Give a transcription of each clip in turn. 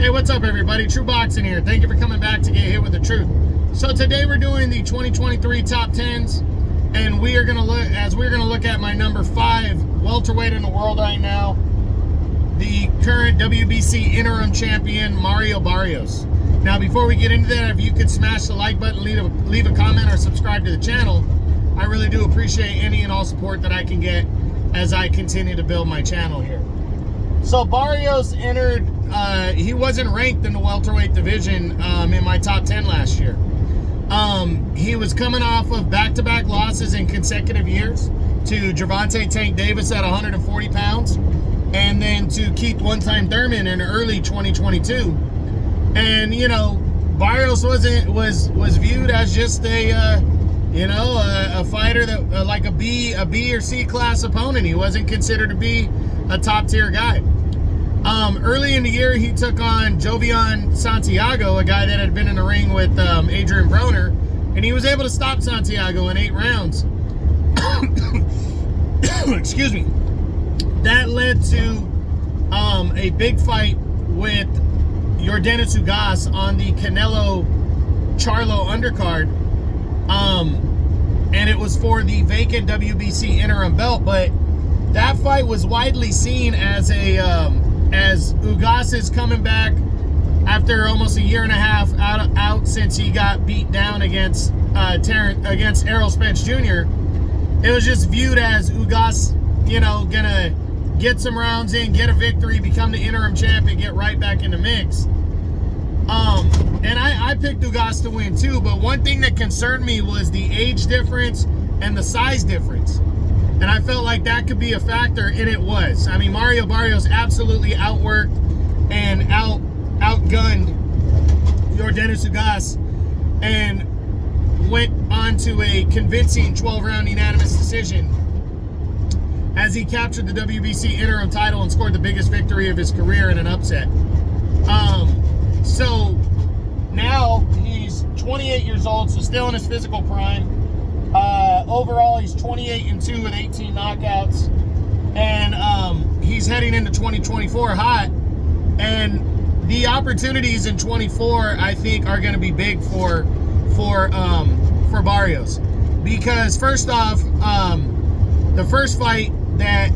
Hey, what's up everybody? True Boxing here. Thank you for coming back to get hit with the truth. So today we're doing the 2023 top 10s, and we're gonna look at my number 5 welterweight in the world right now, the current WBC interim champion, Mario Barrios. Now, before we get into that, if you could smash the like button, leave a comment, or subscribe to the channel, I really do appreciate any and all support that I can get as I continue to build my channel here. So Barrios entered, he wasn't ranked in the welterweight division in my top 10 last year. He was coming off of back-to-back losses in consecutive years to Gervonta Tank Davis at 140 pounds, and then to Keith One-Time Thurman in early 2022. And, you know, Barrios was viewed as just a fighter that like a B or C class opponent. He wasn't considered to be a top tier guy. Early in the year, he took on Jovian Santiago, a guy that had been in the ring with Adrian Broner, and he was able to stop Santiago in 8 rounds. Excuse me. That led to a big fight with Yordenis Ugas on the Canelo Charlo undercard. And it was for the vacant WBC interim belt, but that fight was widely seen as as Ugas is coming back after almost a year and a half out since he got beat down against Errol Spence Jr. It was just viewed as Ugas, gonna get some rounds in, get a victory, become the interim champ, and get right back in the mix. And I picked Ugas to win too, but one thing that concerned me was the age difference and the size difference. And I felt like that could be a factor, and it was. I mean, Mario Barrios absolutely outworked and outgunned Yordenis Ugas and went on to a convincing 12-round unanimous decision as he captured the WBC interim title and scored the biggest victory of his career in an upset. So now he's 28 years old, so still in his physical prime. Overall, he's 28-2 with 18 knockouts, and he's heading into 2024 hot. And the opportunities in 24, I think, are going to be big for Barrios, because first off, the first fight that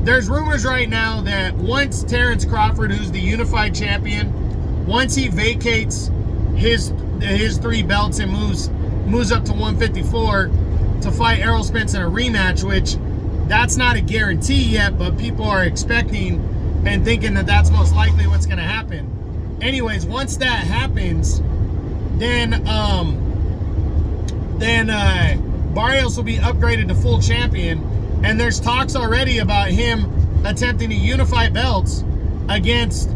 there's rumors right now that once Terrence Crawford, who's the unified champion, once he vacates his 3 belts and moves up to 154 to fight Errol Spence in a rematch, which that's not a guarantee yet, but people are expecting and thinking that that's most likely what's going to happen. Anyways, once that happens, then Barrios will be upgraded to full champion, and there's talks already about him attempting to unify belts against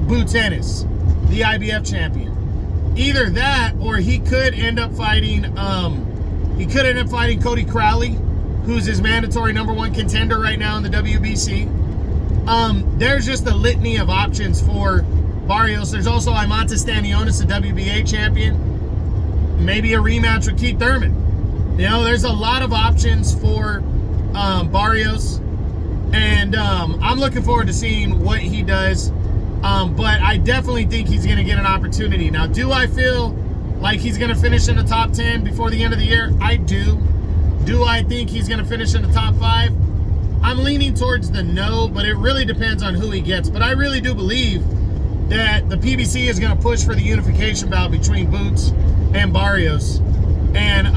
Boots Ennis, the IBF champion. Either that, or he could end up fighting Cody Crowley, who's his mandatory #1 contender right now in the WBC. There's just a litany of options for Barrios. There's also Imanta Stanionis, the WBA champion. Maybe a rematch with Keith Thurman. There's a lot of options for Barrios, and I'm looking forward to seeing what he does. But I definitely think he's going to get an opportunity. Now, do I feel like he's going to finish in the top 10 before the end of the year? I do. Do I think he's going to finish in the top 5? I'm leaning towards the no, but it really depends on who he gets. But I really do believe that the PBC is going to push for the unification bout between Boots and Barrios. And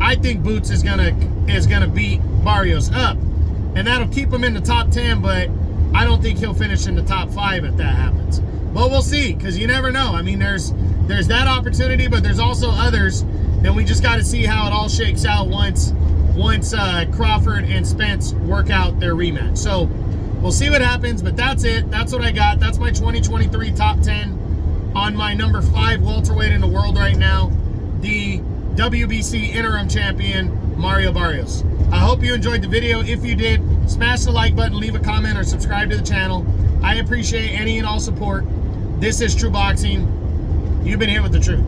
I think Boots is gonna beat Barrios up, and that'll keep him in the top 10, but I don't think he'll finish in the top 5 if that happens. But we'll see, because you never know. I mean, there's that opportunity, but there's also others, and we just got to see how it all shakes out once Crawford and Spence work out their rematch. So we'll see what happens, but that's it. That's what I got. That's my 2023 top 10 on my number 5 welterweight in the world right now, the WBC interim champion, Mario Barrios. I hope you enjoyed the video. If you did, smash the like button, leave a comment, or subscribe to the channel. I appreciate any and all support. This is True Boxing. You've been hit with the truth.